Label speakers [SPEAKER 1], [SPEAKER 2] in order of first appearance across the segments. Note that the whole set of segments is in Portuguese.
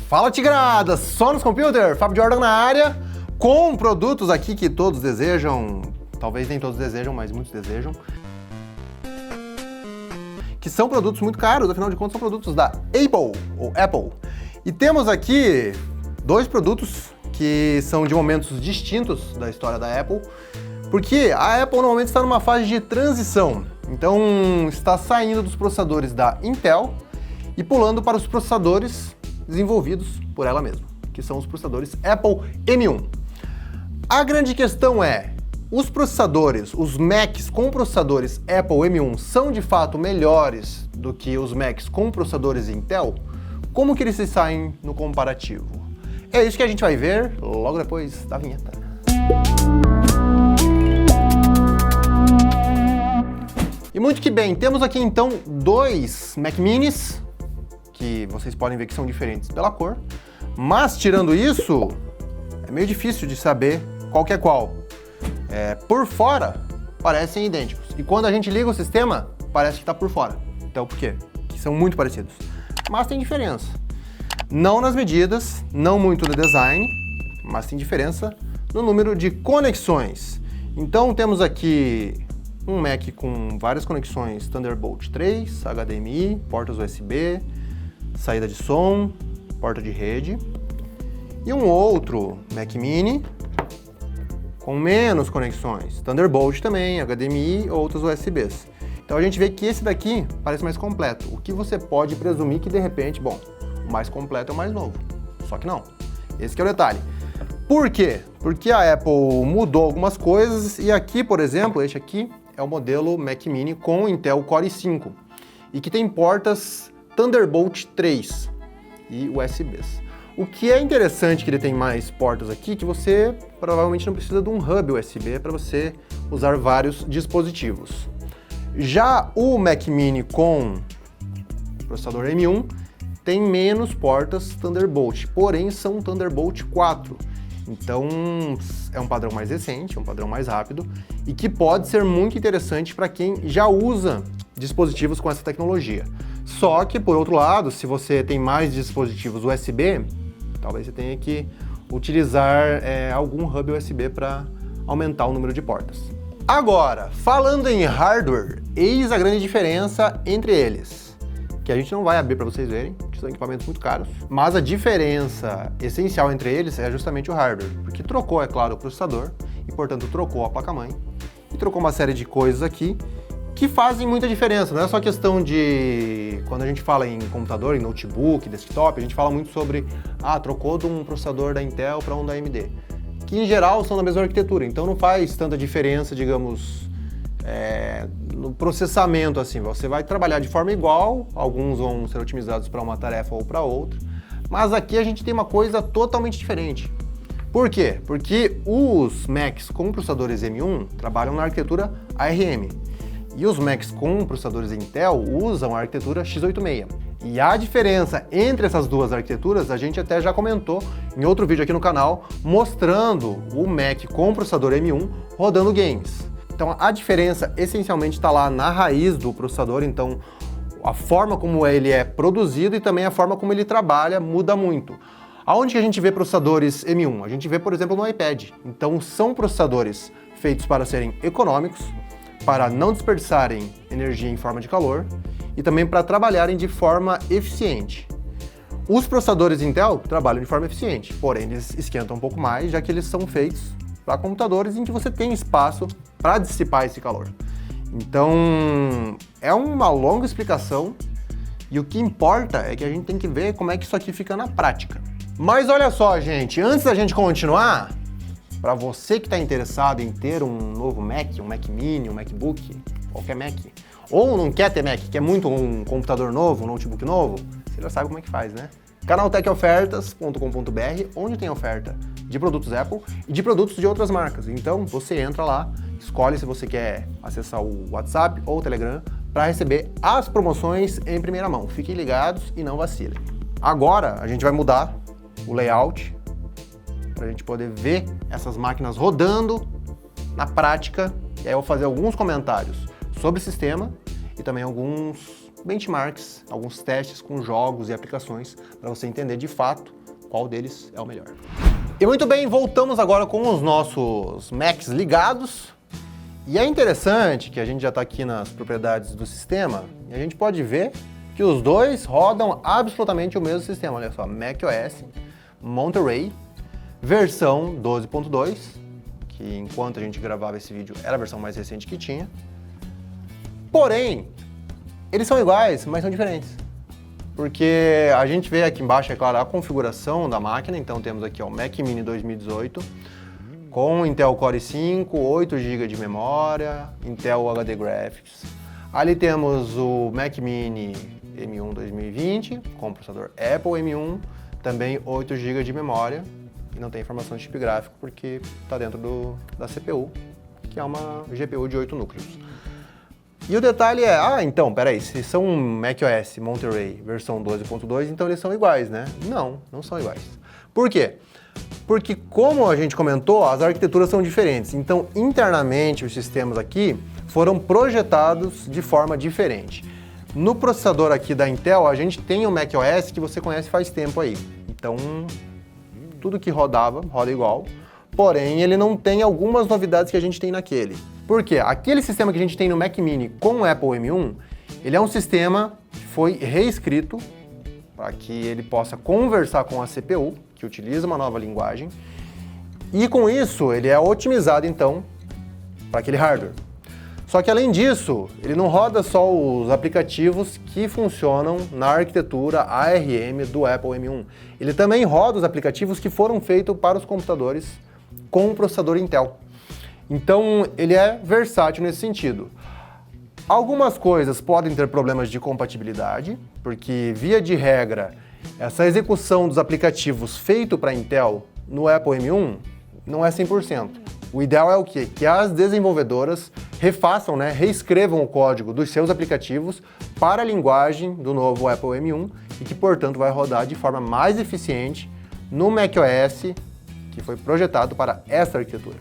[SPEAKER 1] Fala Tigrada, Sonos Computer, Fábio Jordan na área, com produtos aqui que todos desejam, talvez nem todos desejam, mas muitos desejam, que são produtos muito caros, afinal de contas são produtos da Apple. E temos aqui dois produtos que são de momentos distintos da história da Apple, porque a Apple normalmente está numa fase de transição, então está saindo dos processadores da Intel e pulando para os processadores desenvolvidos por ela mesma, que são os processadores Apple M1. A grande questão é, os processadores, os Macs com processadores Apple M1 são de fato melhores do que os Macs com processadores Intel? Como que eles se saem no comparativo? É isso que a gente vai ver logo depois da vinheta. E muito que bem, temos aqui então dois Mac Minis, que vocês podem ver que são diferentes pela cor, mas tirando isso, é meio difícil de saber qual que é qual. Por fora, parecem idênticos, e quando a gente liga o sistema, parece que está por fora. Então por quê? Que são muito parecidos, mas tem diferença. Não nas medidas, não muito no design, mas tem diferença no número de conexões. Então temos aqui um Mac com várias conexões Thunderbolt 3, HDMI, portas USB, saída de som, porta de rede, e um outro Mac Mini com menos conexões, Thunderbolt também, HDMI e outras USBs. Então a gente vê que esse daqui parece mais completo, o que você pode presumir que de repente, bom, o mais completo é o mais novo, só que não, esse que é o detalhe. Por quê? Porque a Apple mudou algumas coisas e aqui, por exemplo, este aqui é o modelo Mac Mini com Intel Core i5 e que tem portas Thunderbolt 3 e USBs. O que é interessante que ele tem mais portas aqui, que você provavelmente não precisa de um hub USB para você usar vários dispositivos. Já o Mac Mini com processador M1 tem menos portas Thunderbolt, porém são Thunderbolt 4. Então é um padrão mais recente, um padrão mais rápido e que pode ser muito interessante para quem já usa dispositivos com essa tecnologia. Só que, por outro lado, se você tem mais dispositivos USB, talvez você tenha que utilizar algum hub USB para aumentar o número de portas. Agora, falando em hardware, eis a grande diferença entre eles, que a gente não vai abrir para vocês verem, que são equipamentos muito caros, mas a diferença essencial entre eles é justamente o hardware, porque trocou, é claro, o processador, e portanto trocou a placa-mãe, e trocou uma série de coisas aqui, que fazem muita diferença. Não é só questão de, quando a gente fala em computador, em notebook, desktop, a gente fala muito sobre, trocou de um processador da Intel para um da AMD, que em geral são da mesma arquitetura, então não faz tanta diferença, digamos, no processamento assim. Você vai trabalhar de forma igual, alguns vão ser otimizados para uma tarefa ou para outra, mas aqui a gente tem uma coisa totalmente diferente. Por quê? Porque os Macs com processadores M1 trabalham na arquitetura ARM, e os Macs com processadores Intel usam a arquitetura x86. E a diferença entre essas duas arquiteturas a gente até já comentou em outro vídeo aqui no canal, mostrando o Mac com processador M1 rodando games. Então a diferença essencialmente está lá na raiz do processador, então a forma como ele é produzido e também a forma como ele trabalha muda muito. Aonde que a gente vê processadores M1? A gente vê, por exemplo, no iPad. Então são processadores feitos para serem econômicos, para não desperdiçarem energia em forma de calor e também para trabalharem de forma eficiente. Os processadores Intel trabalham de forma eficiente, porém eles esquentam um pouco mais, já que eles são feitos para computadores em que você tem espaço para dissipar esse calor. Então é uma longa explicação e o que importa é que a gente tem que ver como é que isso aqui fica na prática. Mas olha só, gente, antes da gente continuar, para você que está interessado em ter um novo Mac, um Mac Mini, um MacBook, qualquer Mac, ou não quer ter Mac, quer muito um computador novo, um notebook novo, você já sabe como é que faz, né? Canaltechofertas.com.br, onde tem oferta de produtos Apple e de produtos de outras marcas. Então você entra lá, escolhe se você quer acessar o WhatsApp ou o Telegram para receber as promoções em primeira mão. Fiquem ligados e não vacilem. Agora a gente vai mudar o layout para a gente poder ver essas máquinas rodando na prática, e aí eu vou fazer alguns comentários sobre o sistema e também alguns benchmarks, alguns testes com jogos e aplicações para você entender de fato qual deles é o melhor. E muito bem, voltamos agora com os nossos Macs ligados. E é interessante que a gente já está aqui nas propriedades do sistema e a gente pode ver que os dois rodam absolutamente o mesmo sistema. Olha só, macOS Monterey, versão 12.2, que enquanto a gente gravava esse vídeo era a versão mais recente que tinha. Porém, eles são iguais, mas são diferentes. Porque a gente vê aqui embaixo, é claro, a configuração da máquina. Então temos aqui o Mac Mini 2018 com Intel Core i5, 8 GB de memória, Intel HD Graphics. Ali temos o Mac Mini M1 2020 com processador Apple M1, também 8 GB de memória. E não tem informação de chip gráfico porque está dentro da CPU, que é uma GPU de 8 núcleos. E o detalhe é, então, peraí, se são macOS Monterey versão 12.2, então eles são iguais, né? Não são iguais. Por quê? Porque, como a gente comentou, as arquiteturas são diferentes. Então, internamente, os sistemas aqui foram projetados de forma diferente. No processador aqui da Intel, a gente tem o macOS que você conhece faz tempo aí. Então, tudo que rodava, roda igual. Porém, ele não tem algumas novidades que a gente tem naquele. Por quê? Aquele sistema que a gente tem no Mac Mini com o Apple M1, ele é um sistema que foi reescrito para que ele possa conversar com a CPU, que utiliza uma nova linguagem, e com isso ele é otimizado então para aquele hardware. Só que além disso, ele não roda só os aplicativos que funcionam na arquitetura ARM do Apple M1. Ele também roda os aplicativos que foram feitos para os computadores com o processador Intel. Então ele é versátil nesse sentido. Algumas coisas podem ter problemas de compatibilidade, porque via de regra, essa execução dos aplicativos feito para Intel no Apple M1 não é 100%. O ideal é o quê? Que as desenvolvedoras refaçam, reescrevam o código dos seus aplicativos para a linguagem do novo Apple M1 e que, portanto, vai rodar de forma mais eficiente no macOS que foi projetado para essa arquitetura.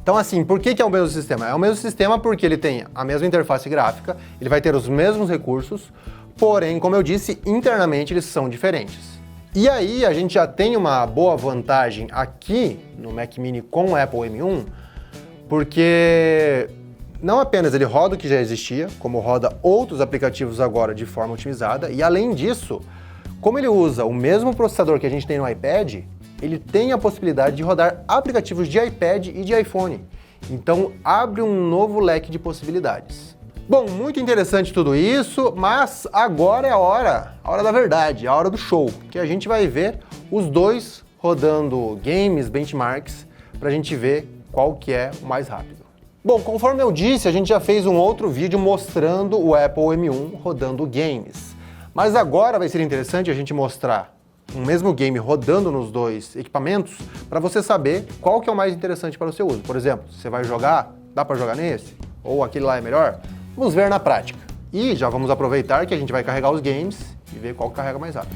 [SPEAKER 1] Então, assim, por que é o mesmo sistema? É o mesmo sistema porque ele tem a mesma interface gráfica, ele vai ter os mesmos recursos, porém, como eu disse, internamente eles são diferentes. E aí a gente já tem uma boa vantagem aqui no Mac Mini com o Apple M1, porque não apenas ele roda o que já existia, como roda outros aplicativos agora de forma otimizada, e além disso, como ele usa o mesmo processador que a gente tem no iPad, ele tem a possibilidade de rodar aplicativos de iPad e de iPhone. Então abre um novo leque de possibilidades. Bom, muito interessante tudo isso, mas agora é a hora da verdade, a hora do show, que a gente vai ver os dois rodando games, benchmarks, para a gente ver qual que é o mais rápido. Bom, conforme eu disse, a gente já fez um outro vídeo mostrando o Apple M1 rodando games. Mas agora vai ser interessante a gente mostrar um mesmo game rodando nos dois equipamentos para você saber qual que é o mais interessante para o seu uso. Por exemplo, você vai jogar, dá para jogar nesse? Ou aquele lá é melhor? Vamos ver na prática. E já vamos aproveitar que a gente vai carregar os games e ver qual que carrega mais rápido.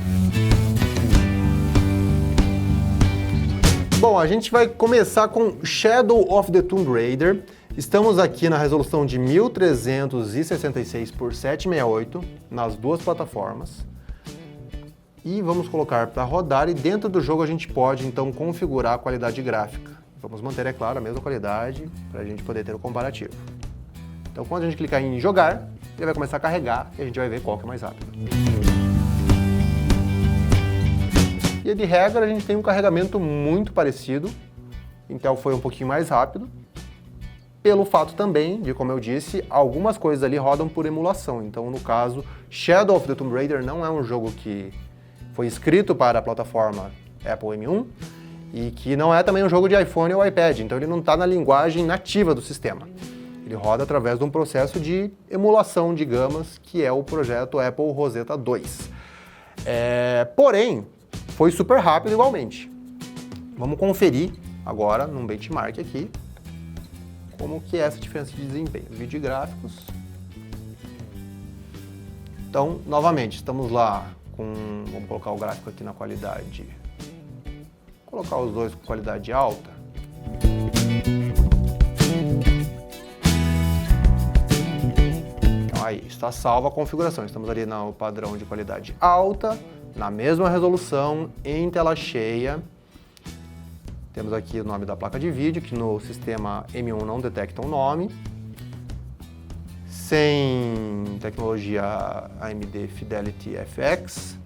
[SPEAKER 1] Bom, a gente vai começar com Shadow of the Tomb Raider. Estamos aqui na resolução de 1366 por 768 nas duas plataformas. E vamos colocar para rodar e dentro do jogo a gente pode então configurar a qualidade gráfica. Vamos manter, é claro, a mesma qualidade para a gente poder ter o comparativo. Então quando a gente clicar em jogar, ele vai começar a carregar e a gente vai ver qual que é mais rápido. E de regra a gente tem um carregamento muito parecido, Intel foi um pouquinho mais rápido, pelo fato também de, como eu disse, algumas coisas ali rodam por emulação. Então no caso, Shadow of the Tomb Raider não é um jogo que foi escrito para a plataforma Apple M1 e que não é também um jogo de iPhone ou iPad, então ele não está na linguagem nativa do sistema. Ele roda através de um processo de emulação, digamos, que é o projeto Apple Rosetta 2. Porém, foi super rápido igualmente. Vamos conferir agora, num benchmark aqui, como que é essa diferença de desempenho. Vídeo e gráficos. Então, novamente, estamos lá vamos colocar o gráfico aqui na qualidade, colocar os dois com qualidade alta. Então aí, está salva a configuração, estamos ali no padrão de qualidade alta, na mesma resolução, em tela cheia. Temos aqui o nome da placa de vídeo, que no sistema M1 não detecta um nome. Sem tecnologia AMD Fidelity FX.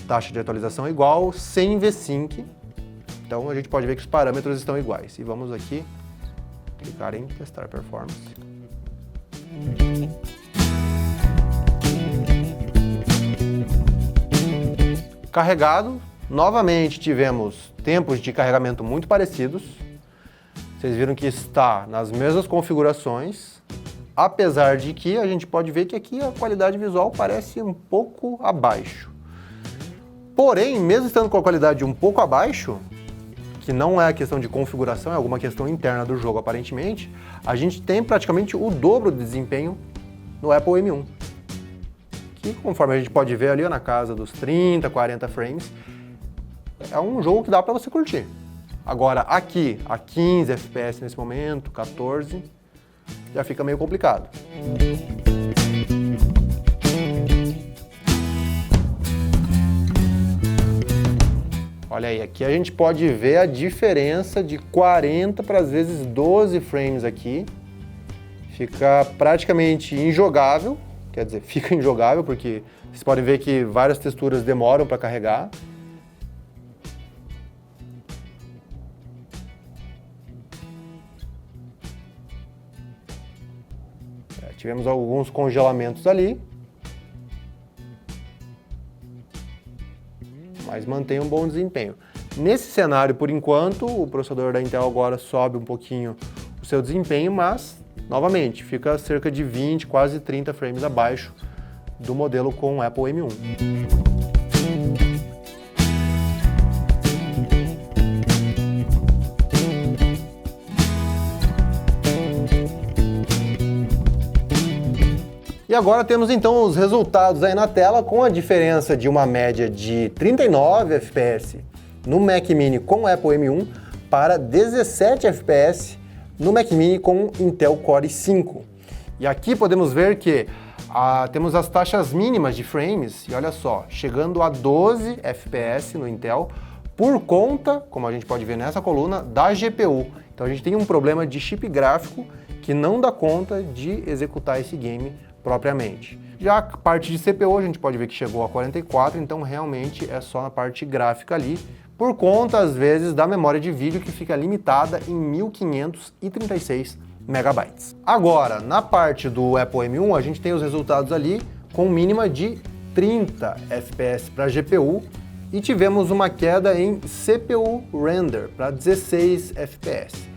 [SPEAKER 1] Taxa de atualização igual, sem V-Sync. Então a gente pode ver que os parâmetros estão iguais. E vamos aqui clicar em testar performance. Carregado, novamente tivemos tempos de carregamento muito parecidos. Vocês viram que está nas mesmas configurações, apesar de que a gente pode ver que aqui a qualidade visual parece um pouco abaixo. Porém, mesmo estando com a qualidade um pouco abaixo, que não é questão de configuração, é alguma questão interna do jogo aparentemente, a gente tem praticamente o dobro de desempenho no Apple M1. Que, conforme a gente pode ver ali na casa dos 30, 40 frames, é um jogo que dá para você curtir. Agora aqui, a 15 FPS nesse momento, 14, já fica meio complicado. Olha aí, aqui a gente pode ver a diferença de 40 para às vezes 12 frames aqui. Fica praticamente injogável, quer dizer, fica injogável porque vocês podem ver que várias texturas demoram para carregar. Tivemos alguns congelamentos ali, mas mantém um bom desempenho. Nesse cenário, por enquanto, o processador da Intel agora sobe um pouquinho o seu desempenho, mas, novamente, fica cerca de 20, quase 30 frames abaixo do modelo com o Apple M1. E agora temos então os resultados aí na tela com a diferença de uma média de 39 FPS no Mac Mini com o Apple M1 para 17 FPS no Mac Mini com Intel Core i5. E aqui podemos ver que temos as taxas mínimas de frames, e olha só, chegando a 12 FPS no Intel, por conta, como a gente pode ver nessa coluna, da GPU. Então a gente tem um problema de chip gráfico que não dá conta de executar esse game propriamente. Já a parte de CPU a gente pode ver que chegou a 44, então realmente é só na parte gráfica ali, por conta às vezes da memória de vídeo que fica limitada em 1536 megabytes. Agora, na parte do Apple M1 a gente tem os resultados ali com mínima de 30 FPS para GPU e tivemos uma queda em CPU render para 16 FPS.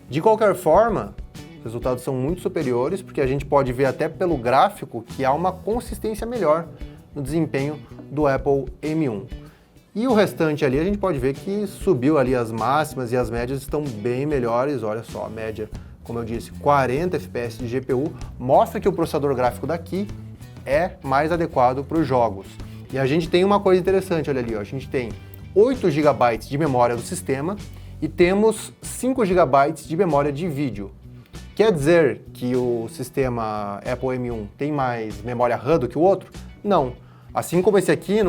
[SPEAKER 1] De qualquer forma, os resultados são muito superiores, porque a gente pode ver até pelo gráfico que há uma consistência melhor no desempenho do Apple M1. E o restante ali a gente pode ver que subiu ali as máximas e as médias estão bem melhores. Olha só, a média, como eu disse, 40 FPS de GPU, mostra que o processador gráfico daqui é mais adequado para os jogos. E a gente tem uma coisa interessante, olha ali, ó, a gente tem 8 GB de memória do sistema e temos 5 GB de memória de vídeo. Quer dizer que o sistema Apple M1 tem mais memória RAM do que o outro? Não. Assim como esse aqui,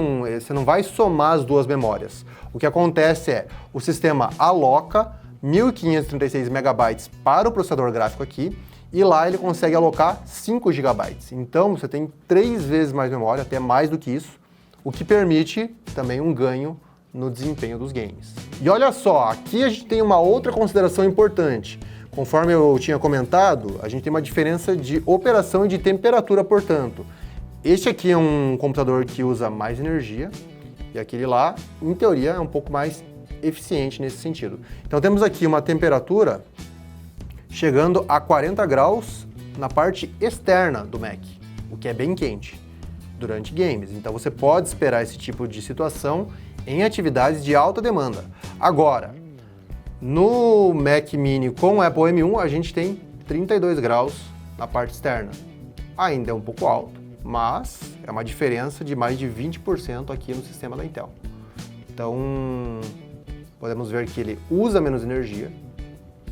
[SPEAKER 1] você não vai somar as duas memórias. O que acontece é, o sistema aloca 1536 megabytes para o processador gráfico aqui, e lá ele consegue alocar 5 GB. Então você tem 3 vezes mais memória, até mais do que isso, o que permite também um ganho no desempenho dos games. E olha só, aqui a gente tem uma outra consideração importante. Conforme eu tinha comentado, a gente tem uma diferença de operação e de temperatura, portanto. Este aqui é um computador que usa mais energia e aquele lá, em teoria, é um pouco mais eficiente nesse sentido. Então temos aqui uma temperatura chegando a 40 graus na parte externa do Mac, o que é bem quente durante games. Então você pode esperar esse tipo de situação em atividades de alta demanda. Agora, no Mac Mini com o Apple M1 a gente tem 32 graus na parte externa. Ainda é um pouco alto, mas é uma diferença de mais de 20% aqui no sistema da Intel. Então, podemos ver que ele usa menos energia,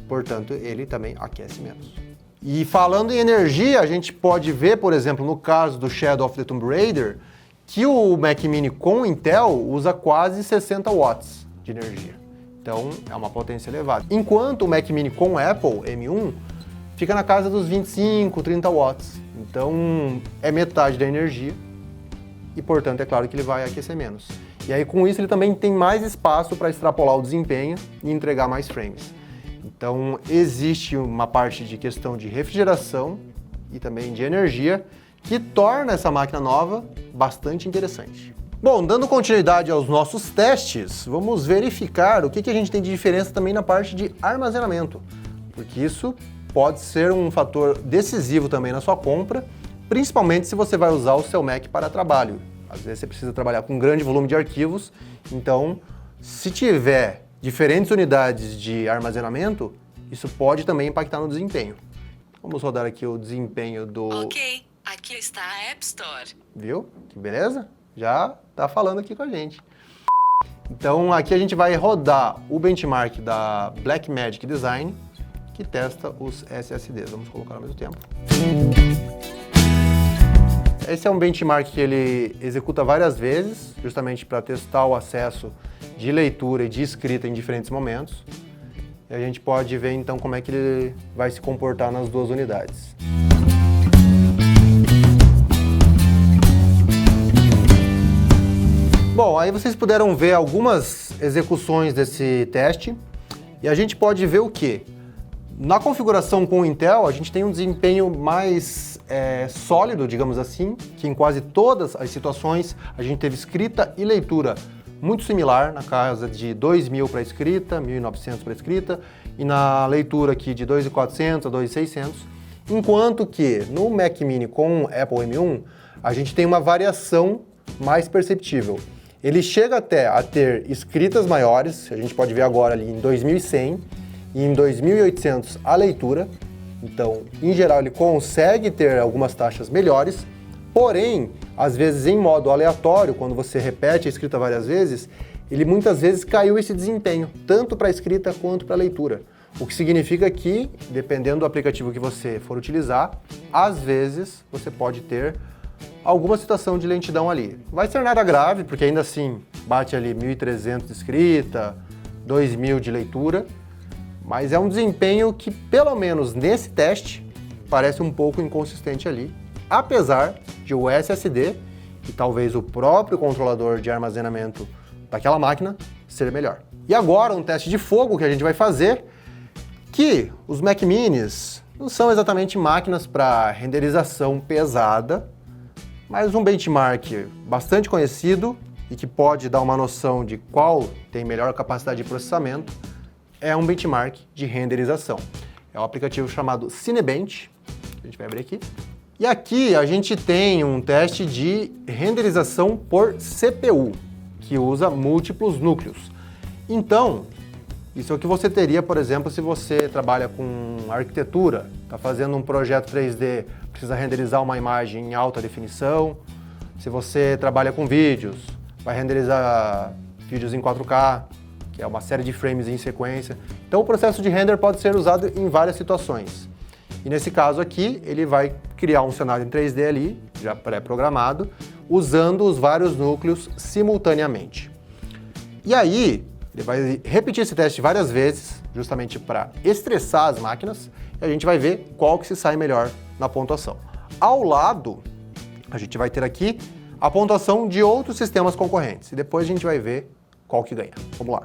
[SPEAKER 1] portanto, ele também aquece menos. E falando em energia, a gente pode ver, por exemplo, no caso do Shadow of the Tomb Raider, que o Mac Mini com Intel usa quase 60 watts de energia. Então, é uma potência elevada. Enquanto o Mac Mini com Apple M1 fica na casa dos 25, 30 watts. Então, é metade da energia e, portanto, é claro que ele vai aquecer menos. E aí, com isso, ele também tem mais espaço para extrapolar o desempenho e entregar mais frames. Então, existe uma parte de questão de refrigeração e também de energia que torna essa máquina nova bastante interessante. Bom, dando continuidade aos nossos testes, vamos verificar o que a gente tem de diferença também na parte de armazenamento, porque isso pode ser um fator decisivo também na sua compra, principalmente se você vai usar o seu Mac para trabalho. Às vezes você precisa trabalhar com um grande volume de arquivos, então se tiver diferentes unidades de armazenamento, isso pode também impactar no desempenho. Vamos rodar aqui o desempenho do...
[SPEAKER 2] Ok, aqui está a App Store.
[SPEAKER 1] Viu? Que beleza? Já tá falando aqui com a gente. Então aqui a gente vai rodar o benchmark da Blackmagic Design, que testa os SSDs. Vamos colocar ao mesmo tempo. Esse é um benchmark que ele executa várias vezes, justamente para testar o acesso de leitura e de escrita em diferentes momentos. E a gente pode ver então como é que ele vai se comportar nas duas unidades. Bom, aí vocês puderam ver algumas execuções desse teste e a gente pode ver o quê? Na configuração com o Intel, a gente tem um desempenho mais sólido, digamos assim, que em quase todas as situações a gente teve escrita e leitura muito similar, na casa de 2.000 para escrita, 1.900 para escrita, e na leitura aqui de 2.400 a 2.600, enquanto que no Mac Mini com Apple M1, a gente tem uma variação mais perceptível. Ele chega até a ter escritas maiores, a gente pode ver agora ali em 2.100 e em 2.800 a leitura, então, em geral, ele consegue ter algumas taxas melhores, porém, às vezes em modo aleatório, quando você repete a escrita várias vezes, ele muitas vezes caiu esse desempenho, tanto para a escrita quanto para a leitura. O que significa que, dependendo do aplicativo que você for utilizar, às vezes você pode ter alguma situação de lentidão ali. Não vai ser nada grave, porque ainda assim bate ali 1.300 de escrita, 2.000 de leitura, mas é um desempenho que, pelo menos nesse teste, parece um pouco inconsistente ali, apesar de o SSD e talvez o próprio controlador de armazenamento daquela máquina ser melhor. E agora um teste de fogo que a gente vai fazer, que os Mac Minis não são exatamente máquinas para renderização pesada, mas um benchmark bastante conhecido e que pode dar uma noção de qual tem melhor capacidade de processamento, é um benchmark de renderização. É um aplicativo chamado Cinebench, a gente vai abrir aqui. E aqui a gente tem um teste de renderização por CPU, que usa múltiplos núcleos. Então, isso é o que você teria, por exemplo, se você trabalha com arquitetura, está fazendo um projeto 3D, precisa renderizar uma imagem em alta definição. Se você trabalha com vídeos, vai renderizar vídeos em 4K, que é uma série de frames em sequência. Então o processo de render pode ser usado em várias situações. E nesse caso aqui, ele vai criar um cenário em 3D ali, já pré-programado, usando os vários núcleos simultaneamente. E aí, ele vai repetir esse teste várias vezes, justamente para estressar as máquinas, e a gente vai ver qual que se sai melhor na pontuação. Ao lado, a gente vai ter aqui a pontuação de outros sistemas concorrentes, e depois a gente vai ver qual que ganha. Vamos lá.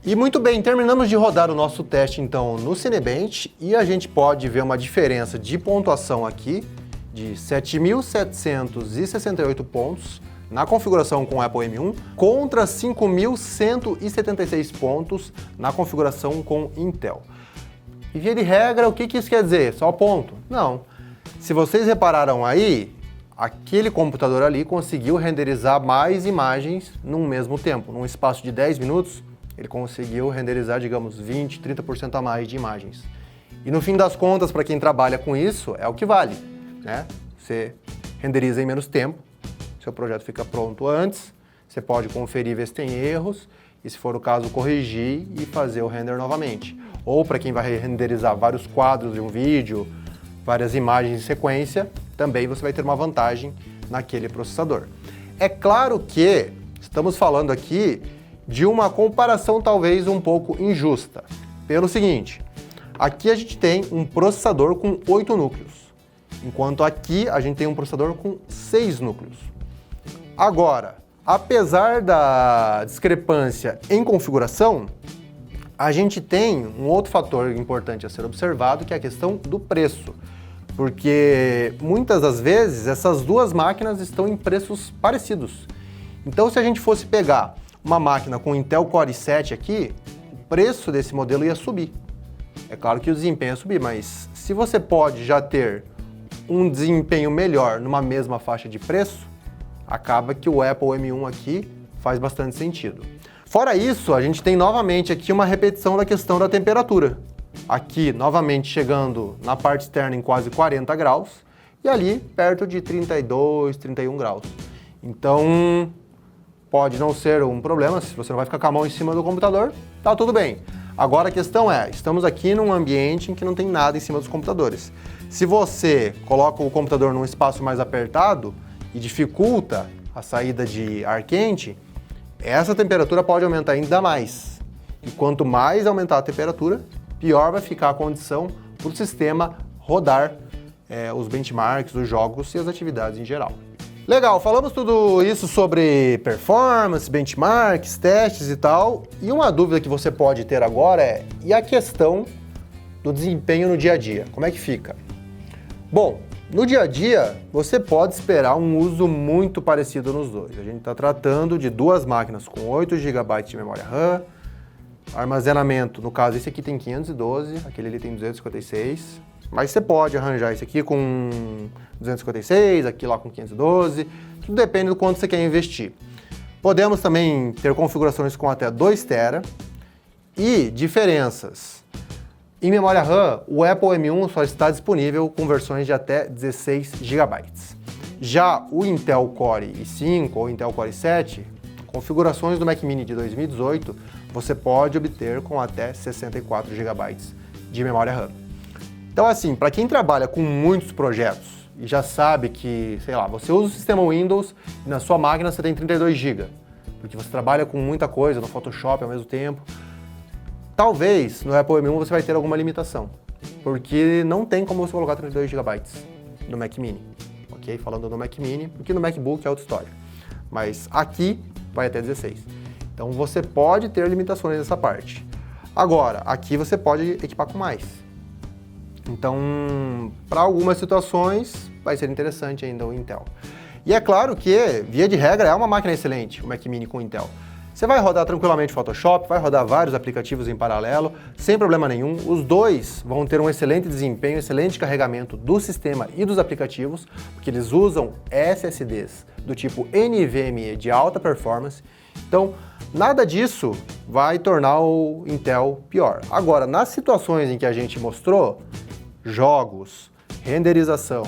[SPEAKER 1] E muito bem, terminamos de rodar o nosso teste então no Cinebench e a gente pode ver uma diferença de pontuação aqui de 7.768 pontos na configuração com Apple M1 contra 5.176 pontos na configuração com Intel. E via de regra, o que isso quer dizer? Só ponto? Não. Se vocês repararam aí, aquele computador ali conseguiu renderizar mais imagens num mesmo tempo. Num espaço de 10 minutos, ele conseguiu renderizar, digamos, 20, 30% a mais de imagens. E no fim das contas, para quem trabalha com isso, é o que vale, né? Você renderiza em menos tempo, seu projeto fica pronto antes, você pode conferir, ver se tem erros, e se for o caso, corrigir e fazer o render novamente. Ou para quem vai renderizar vários quadros de um vídeo, várias imagens em sequência, também você vai ter uma vantagem naquele processador. É claro que estamos falando aqui de uma comparação talvez um pouco injusta. Pelo seguinte, aqui a gente tem um processador com 8 núcleos, enquanto aqui a gente tem um processador com 6 núcleos. Agora, apesar da discrepância em configuração, a gente tem um outro fator importante a ser observado, que é a questão do preço. Porque muitas das vezes essas duas máquinas estão em preços parecidos. Então, se a gente fosse pegar uma máquina com Intel Core i7 aqui, o preço desse modelo ia subir. É claro que o desempenho ia subir, mas se você pode já ter um desempenho melhor numa mesma faixa de preço, acaba que o Apple M1 aqui faz bastante sentido. Fora isso, a gente tem novamente aqui uma repetição da questão da temperatura. Aqui, novamente, chegando na parte externa em quase 40 graus e ali perto de 32, 31 graus. Então, pode não ser um problema, se você não vai ficar com a mão em cima do computador, tá tudo bem. Agora a questão é, estamos aqui num ambiente em que não tem nada em cima dos computadores. Se você coloca o computador num espaço mais apertado e dificulta a saída de ar quente, essa temperatura pode aumentar ainda mais. E quanto mais aumentar a temperatura, pior vai ficar a condição para o sistema rodar os benchmarks, os jogos e as atividades em geral. Legal, falamos tudo isso sobre performance, benchmarks, testes e tal. E uma dúvida que você pode ter agora é, e a questão do desempenho no dia a dia? Como é que fica? Bom, no dia a dia, você pode esperar um uso muito parecido nos dois. A gente está tratando de duas máquinas com 8 GB de memória RAM, armazenamento, no caso esse aqui tem 512, aquele ali tem 256, mas você pode arranjar esse aqui com 256, aqui lá com 512, tudo depende do quanto você quer investir. Podemos também ter configurações com até 2 TB e diferenças. Em memória RAM, o Apple M1 só está disponível com versões de até 16 GB. Já o Intel Core i5 ou Intel Core i7, configurações do Mac Mini de 2018, você pode obter com até 64 GB de memória RAM. Então assim, para quem trabalha com muitos projetos e já sabe que, sei lá, você usa o sistema Windows e na sua máquina você tem 32 GB, porque você trabalha com muita coisa no Photoshop ao mesmo tempo, talvez no Apple M1 você vai ter alguma limitação, porque não tem como você colocar 32 GB no Mac Mini, ok? Falando no Mac Mini, porque no MacBook é outra história, mas aqui vai até 16. Então você pode ter limitações nessa parte. Agora, aqui você pode equipar com mais. Então, para algumas situações, vai ser interessante ainda o Intel. E é claro que, via de regra, é uma máquina excelente, o Mac Mini com Intel. Você vai rodar tranquilamente Photoshop, vai rodar vários aplicativos em paralelo, sem problema nenhum. Os dois vão ter um excelente desempenho, excelente carregamento do sistema e dos aplicativos, porque eles usam SSDs do tipo NVMe de alta performance. Então, nada disso vai tornar o Intel pior. Agora, nas situações em que a gente mostrou, jogos, renderização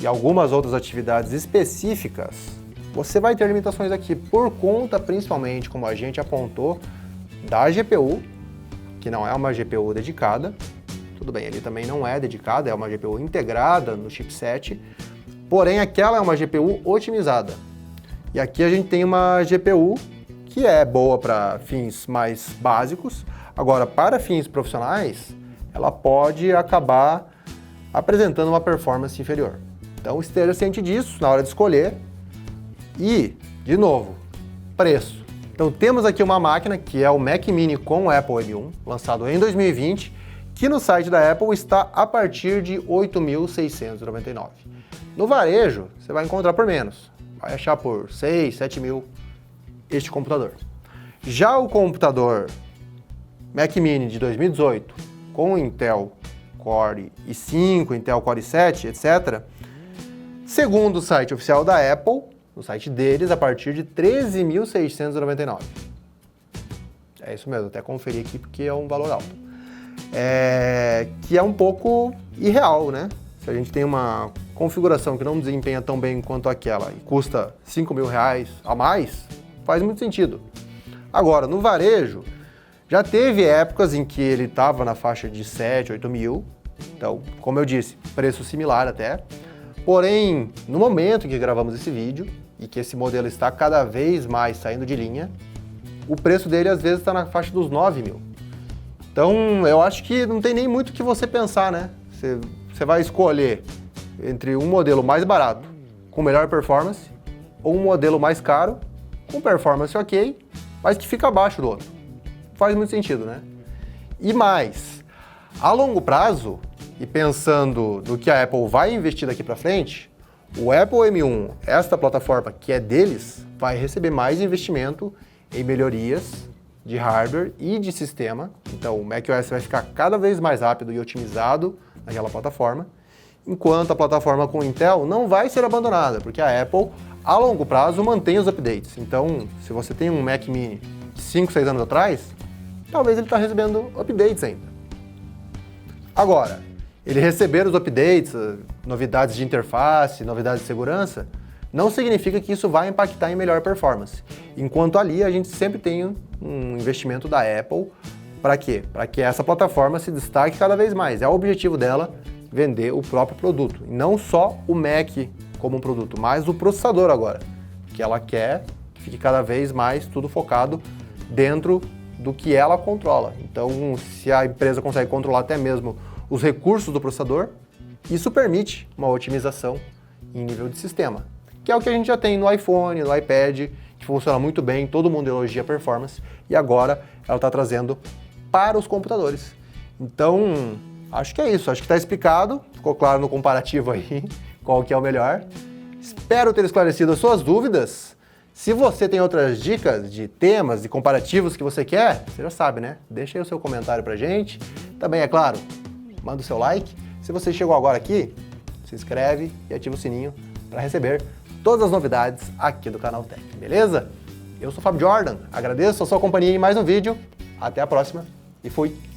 [SPEAKER 1] e algumas outras atividades específicas, você vai ter limitações aqui por conta, principalmente, como a gente apontou, da GPU, que não é uma GPU dedicada. Tudo bem, ele também não é dedicada, é uma GPU integrada no chipset, porém aquela é uma GPU otimizada. E aqui a gente tem uma GPU que é boa para fins mais básicos, agora para fins profissionais, ela pode acabar apresentando uma performance inferior. Então esteja ciente disso na hora de escolher. E, de novo, preço. Então temos aqui uma máquina que é o Mac Mini com o Apple M1, lançado em 2020, que no site da Apple está a partir de R$ 8.699. No varejo, você vai encontrar por menos. Vai achar por 6, 7 mil este computador. Já o computador Mac Mini de 2018, com Intel Core i5, Intel Core i7, etc., Segundo o site oficial da Apple, no site deles, a partir de R$ 13.699. É isso mesmo, até conferi aqui porque é um valor alto. Que é um pouco irreal, né? Se a gente tem uma configuração que não desempenha tão bem quanto aquela e custa R$ 5.000 a mais, faz muito sentido. Agora, no varejo, já teve épocas em que ele estava na faixa de 7, 8 mil. Então, como eu disse, preço similar até. Porém, no momento em que gravamos esse vídeo e que esse modelo está cada vez mais saindo de linha, o preço dele às vezes está na faixa dos 9 mil. Então, eu acho que não tem nem muito o que você pensar, né? Você vai escolher entre um modelo mais barato, com melhor performance, ou um modelo mais caro, com performance ok, mas que fica abaixo do outro. Faz muito sentido, né? E mais, a longo prazo, e pensando no que a Apple vai investir daqui para frente, o Apple M1, esta plataforma que é deles, vai receber mais investimento em melhorias de hardware e de sistema. Então o macOS vai ficar cada vez mais rápido e otimizado naquela plataforma, enquanto a plataforma com Intel não vai ser abandonada, porque a Apple, a longo prazo, mantém os updates. Então, se você tem um Mac Mini de 5, 6 anos atrás, talvez ele está recebendo updates ainda. Agora, ele receber os updates, novidades de interface, novidades de segurança, não significa que isso vai impactar em melhor performance. Enquanto ali a gente sempre tem um investimento da Apple para quê? Para que essa plataforma se destaque cada vez mais. É o objetivo dela vender o próprio produto. E não só o Mac como um produto, mas o processador agora. Que ela quer que fique cada vez mais tudo focado dentro do que ela controla. Então, se a empresa consegue controlar até mesmo os recursos do processador, isso permite uma otimização em nível de sistema, que é o que a gente já tem no iPhone, no iPad, que funciona muito bem, todo mundo elogia a performance, e agora ela está trazendo para os computadores. Então, acho que é isso, acho que está explicado, ficou claro no comparativo aí, qual que é o melhor. Espero ter esclarecido as suas dúvidas. Se você tem outras dicas de temas e comparativos que você quer, você já sabe, né? Deixa aí o seu comentário pra gente. Também, é claro, manda o seu like. Se você chegou agora aqui, se inscreve e ativa o sininho para receber todas as novidades aqui do canal Tech, beleza? Eu sou o Fábio Jordan, agradeço a sua companhia em mais um vídeo. Até a próxima e fui!